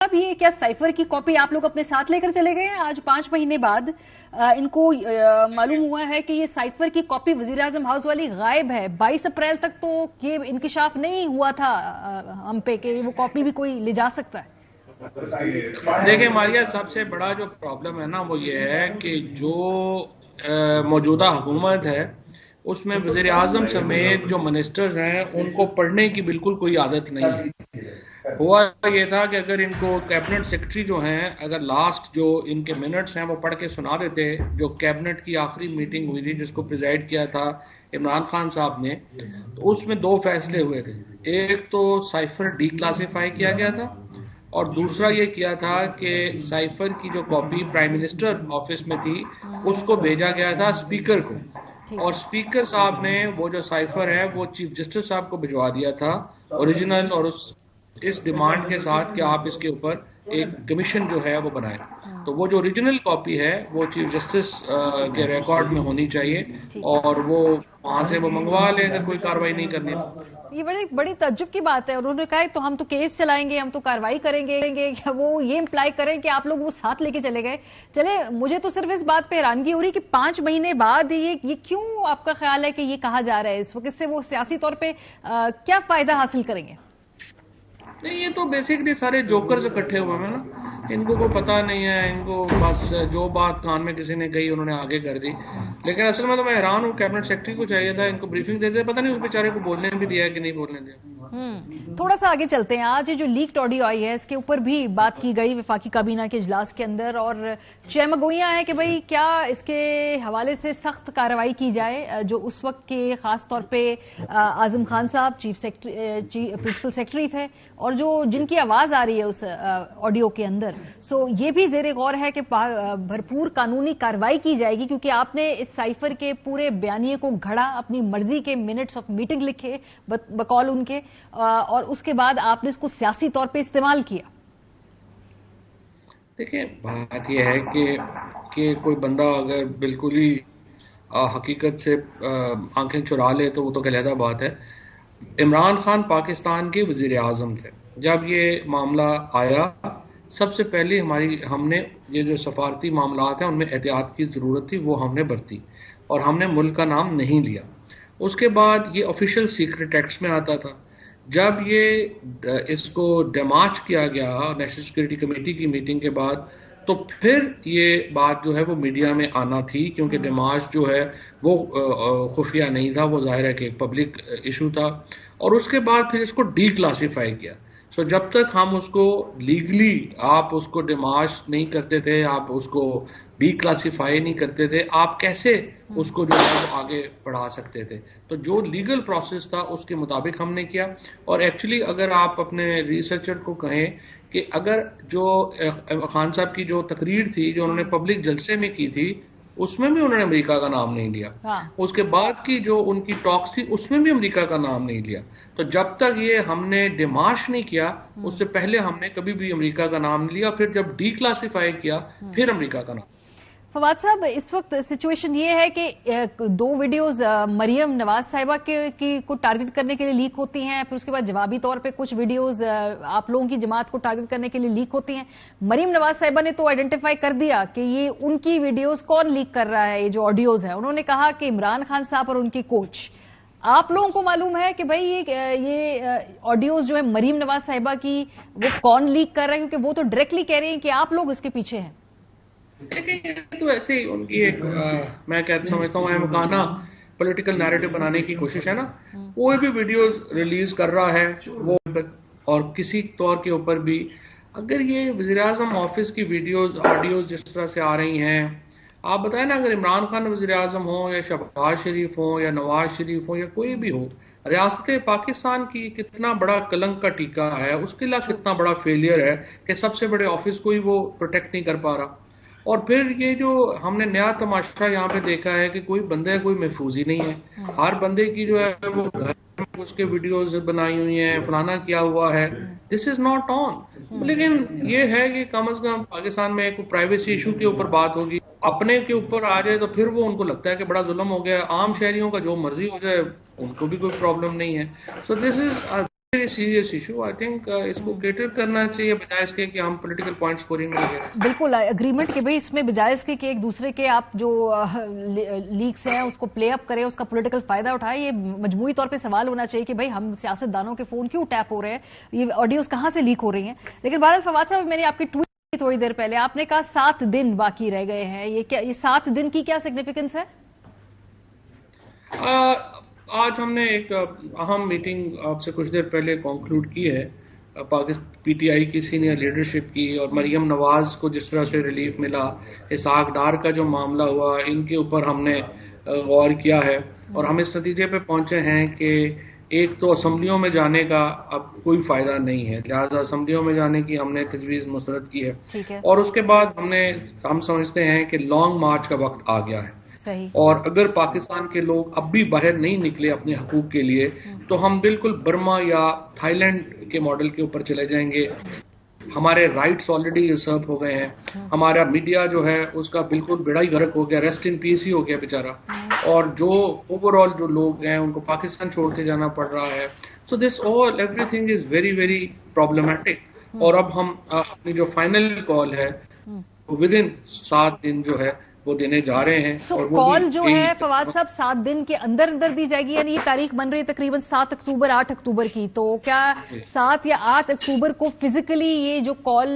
अब ये क्या साइफर की कॉपी आप लोग अपने साथ लेकर चले गए हैं? आज 5 महीने बाद इनको मालूम हुआ है कि ये साइफर की कॉपी वजीर-ए-आजम हाउस वाली गायब है। 22 अप्रैल तक तो ये इंकिशाफ नहीं हुआ था हम पे कि वो कॉपी भी कोई ले जा सकता है। देखिए मारिया, सबसे बड़ा जो प्रॉब्लम है ना वो ये है कि जो मौजूदा हुकूमत है उसमें वज़ीर आज़म समेत जो मिनिस्टर्स हैं उनको पढ़ने की बिल्कुल कोई आदत नहीं है। हुआ ये था कि अगर इनको कैबिनेट सेक्रेटरी जो हैं अगर लास्ट जो इनके मिनट्स हैं वो पढ़ के सुना देते, जो कैबिनेट की आखिरी मीटिंग हुई थी जिसको प्रिजाइड किया था इमरान खान साहब ने, तो उसमें 2 फैसले हुए थे। एक तो साइफर डी क्लासीफाई किया गया था और दूसरा ये किया था कि साइफर की जो कॉपी प्राइम मिनिस्टर ऑफिस में थी उसको भेजा गया था स्पीकर को, और स्पीकर साहब ने वो जो साइफर है वो चीफ जस्टिस साहब को भिजवा दिया था ओरिजिनल, और इस डिमांड के साथ कि आप इसके ऊपर एक कमीशन जो है वो बनाए। तो वो जो ओरिजिनल कॉपी है वो चीफ जस्टिस के रिकॉर्ड में होनी चाहिए और वो वहां से वो मंगवा ले अगर कोई कार्रवाई नहीं करनी तो। ये बड़ी ताज्जुब की बात है। उन्होंने कहा तो हम तो केस चलाएंगे, हम तो कार्रवाई करेंगे। वो ये इम्प्लाई करें कि आप लोग वो साथ लेके चले गए। चले, मुझे तो सिर्फ इस बात पे हैरानगी हो रही कि 5 महीने बाद ये क्यों आपका ख्याल है कि ये कहा जा रहा है इस वक्त? इससे वो सियासी तौर पे क्या फायदा हासिल करेंगे? नहीं, ये तो बेसिकली सारे जोकर्स इकट्ठे हुए हैं ना, इनको कोई पता नहीं है, इनको बस जो बात कान में किसी ने कही उन्होंने आगे कर दी। लेकिन असल में तो मैं हैरान हूँ, कैबिनेट सेक्रेटरी को चाहिए था इनको ब्रीफिंग देते, पता नहीं उस बेचारे को बोलने भी दिया है कि नहीं बोलने दिया। थोड़ा सा आगे चलते हैं। आज जो लीक्ड ऑडियो आई है इसके ऊपर भी बात की गई वफाकी काबीना के इजलास के अंदर, और चहमगोइयां है कि भाई क्या इसके हवाले से सख्त कार्रवाई की जाए। जो उस वक्त के खास तौर पे आजम खान साहब प्रिंसिपल सेक्रेटरी थे और जो जिनकी आवाज आ रही है उस ऑडियो के अंदर, सो ये भी जेर गौर है कि भरपूर कानूनी कार्रवाई की जाएगी, क्योंकि आपने इस साइफर के पूरे बयानिए को घड़ा, अपनी मर्जी के मिनट्स ऑफ मीटिंग लिखे बकौल उनके, और उसके बाद आपने इसको सियासी तौर पे इस्तेमाल किया। देखिए बात यह है कि कोई बंदा अगर बिल्कुल ही हकीकत से आंखें चुरा ले तो वो तो अलग बात है। इमरान खान पाकिस्तान के वजीर आजम थे जब ये मामला आया, सबसे पहले हमने ये जो सफारती मामलात हैं उनमें एहतियात की ज़रूरत थी, वो हमने बरती और हमने मुल्क का नाम नहीं लिया। उसके बाद ये ऑफिशियल सीक्रेट एक्ट्स में आता था। जब ये इसको डेमार्च किया गया नेशनल सिक्योरिटी कमेटी की मीटिंग के बाद, तो फिर ये बात जो है वो मीडिया में आना थी, क्योंकि डेमार्च जो है वो खुफिया नहीं था, वो जाहिर है कि एक पब्लिक इशू था। और उसके बाद फिर इसको डी क्लासीफाई किया। सो जब तक हम उसको लीगली आप उसको डिमार्च नहीं करते थे, आप उसको डी क्लासीफाई नहीं करते थे, आप कैसे उसको जो है वो आगे बढ़ा सकते थे? तो जो लीगल प्रोसेस था उसके मुताबिक हमने किया। और एक्चुअली अगर आप अपने रिसर्चर को कहें कि अगर जो खान साहब की जो तकरीर थी जो उन्होंने पब्लिक जलसे में की थी, उसमें भी उन्होंने अमेरिका का नाम नहीं लिया। उसके बाद की जो उनकी टॉक्स थी उसमें भी अमेरिका का नाम नहीं लिया। तो जब तक ये हमने डिमार्च नहीं किया उससे पहले हमने कभी भी अमेरिका का नाम नहीं लिया। फिर जब डी क्लासीफाई किया फिर अमेरिका का नाम। फवाद साहब, इस वक्त सिचुएशन ये है कि 2 वीडियोस मरियम नवाज साहिबा को टारगेट करने के लिए लीक होती हैं, फिर उसके बाद जवाबी तौर पे कुछ वीडियोस आप लोगों की जमात को टारगेट करने के लिए लीक होती हैं। मरियम नवाज साहिबा ने तो आइडेंटिफाई कर दिया कि ये उनकी वीडियोस कौन लीक कर रहा है, ये जो ऑडियोज है। उन्होंने कहा कि इमरान खान साहब और उनके कोच। आप लोगों को मालूम है कि भाई ये ऑडियोज जो है मरियम नवाज साहिबा की, वो कौन लीक कर रहा है? क्योंकि वो तो डायरेक्टली कह रही है कि आप लोग इसके पीछे हैं। तो ऐसे ही उनकी एक मैं क्या समझता हूँ अहमकाना पॉलिटिकल नैरेटिव बनाने की कोशिश है ना। कोई भी वीडियोस रिलीज कर रहा है वो, और किसी तौर के ऊपर भी अगर ये वज़ीर-ए-आज़म ऑफिस की वीडियोस ऑडियोज जिस तरह से आ रही हैं, आप बताएं ना, अगर इमरान खान वज़ीर-ए-आज़म हो या शहबाज शरीफ हो या नवाज शरीफ हो या कोई भी हो, रियासत पाकिस्तान की कितना बड़ा कलंक का टीका है, उसके लिए कितना बड़ा फेलियर है कि सबसे बड़े ऑफिस को ही वो प्रोटेक्ट नहीं कर पा रहा। और फिर ये जो हमने नया तमाशा यहाँ पे देखा है कि कोई बंदे कोई महफूज ही नहीं है। हर बंदे की जो है वो घर में उसके वीडियोस बनाई हुई हैं, फलाना किया हुआ है। This is not on. लेकिन ये है कि कम से कम पाकिस्तान में एक प्राइवेसी इशू के ऊपर बात होगी, अपने के ऊपर आ जाए तो फिर वो उनको लगता है कि बड़ा जुल्म हो गया। आम शहरियों का जो मर्जी हो जाए उनको भी कोई प्रॉब्लम नहीं है। So this is serious issue. I think इसको केटर करना चाहिए बजाय इसके कि हम पॉलिटिकल पॉइंट स्कोरिंग में लगे रहें। बिल्कुल एग्रीमेंट के भाई इसमें बजाय इसके कि एक दूसरे के आप जो लीक्स हैं उसको प्ले अप करें, उसका पॉलिटिकल फायदा उठाए, ये मजमूई तौर पे सवाल होना चाहिए कि भाई हम सियासतदानों के फोन क्यों टैप हो रहे हैं, ये ऑडियोज कहाँ से लीक हो रही हैं। लेकिन बहरहाल फवाद साहब, मैंने आपकी ट्वीट थोड़ी देर पहले आपने कहा 7 दिन बाकी रह गए हैं, ये क्या, ये 7 दिन की क्या सिग्निफिकेंस है? आज हमने एक अहम मीटिंग आपसे कुछ देर पहले कंक्लूड की है पाकिस्तान पीटीआई की सीनियर लीडरशिप की, और मरियम नवाज को जिस तरह से रिलीफ मिला, इसहाक डार का जो मामला हुआ, इनके ऊपर हमने गौर किया है और हम इस नतीजे पे पहुंचे हैं कि एक तो असम्बलियों में जाने का अब कोई फायदा नहीं है, लिहाजा असम्बलियों में जाने की हमने तजवीज मुस्तरद की है। और उसके बाद हम समझते हैं कि लॉन्ग मार्च का वक्त आ गया है। सही। और अगर पाकिस्तान के लोग अब भी बाहर नहीं निकले अपने हकूक के लिए, तो हम बिल्कुल बर्मा या थाईलैंड के मॉडल के ऊपर चले जाएंगे। हमारे राइट्स ऑलरेडी यूसर्व हो गए हैं, हमारा मीडिया जो है उसका बिल्कुल बेड़ा ही गर्क हो गया, रेस्ट इन पीस ही हो गया बेचारा, और जो ओवरऑल जो लोग हैं उनको पाकिस्तान छोड़ के जाना पड़ रहा है। So this all everything is very very problematic. और अब हम अपनी जो फाइनल कॉल है विद इन 7 दिन जो है वो देने जा रहे हैं। और कॉल जो है फवाद साहब 7 दिन के अंदर अंदर दी जाएगी, यानी ये तारीख बन रही है तकरीबन 7 अक्टूबर 8 अक्टूबर की, तो क्या 7 या 8 अक्टूबर को फिजिकली ये जो कॉल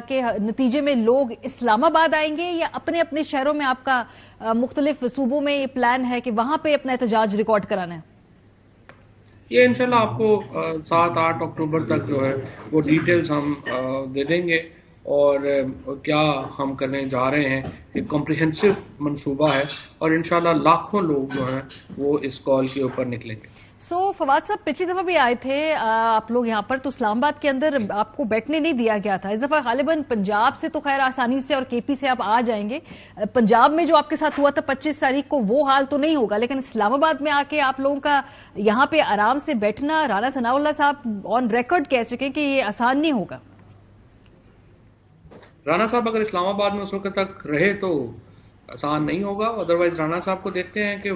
के नतीजे में लोग इस्लामाबाद आएंगे, या अपने अपने शहरों में आपका मुख्तलिफ सूबों में ये प्लान है कि वहां पे अपना एहतजाज रिकॉर्ड कराना है? ये इंशाल्लाह आपको 7-8 अक्टूबर तक जो है वो डिटेल्स हम दे देंगे, और क्या हम करने जा रहे हैं एक कॉम्प्रिहेंसिव मंसूबा है, और इंशाल्लाह लाखों लोग जो हैं वो इस कॉल के ऊपर निकलेंगे। फवाद साहब, पिछली दफा भी आए थे आप लोग यहाँ पर, तो इस्लामाबाद के अंदर आपको बैठने नहीं दिया गया था। इस दफा गालिबन पंजाब से तो खैर आसानी से और केपी से आप आ जाएंगे। पंजाब में जो आपके साथ हुआ था 25 तारीख को, वो हाल तो नहीं होगा, लेकिन इस्लामाबाद में आके आप लोगों का यहाँ पे आराम से बैठना, राना सनाउल्लाह साहब ऑन रिकॉर्ड कह चुके कि ये आसान नहीं होगा। राना साहब अगर इस्लामाबाद में उस वक्त तक रहे तो आसान नहीं होगा, अदरवाइज राना साहब को देखते हैं कि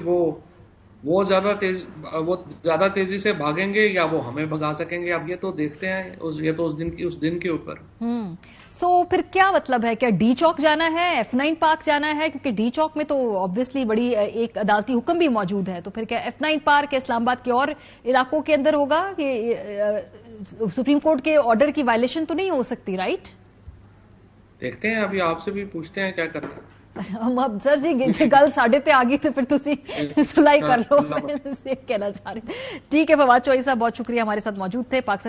वो ज्यादा तेजी से भागेंगे या वो हमें भगा सकेंगे। अब ये तो देखते हैं, ये तो उस दिन के ऊपर। फिर क्या मतलब है, क्या डी चौक जाना है, F9 पार्क जाना है? क्योंकि डी चौक में तो ऑब्वियसली बड़ी एक अदालती हुक्म भी मौजूद है, तो फिर क्या F9 पार्क इस्लामाबाद के और इलाकों के अंदर होगा? कि सुप्रीम कोर्ट के ऑर्डर की वायलेशन तो नहीं हो सकती, राइट? देखते हैं, अभी आपसे भी पूछते हैं क्या करना है। हम अब सर जी गल साढ़े ते आ गई तो फिर तुसी सुलाई कर लो, कहना चाह रहे। ठीक है फवाद चौधरी साहब, बहुत शुक्रिया हमारे साथ मौजूद थे। पाकिस्तान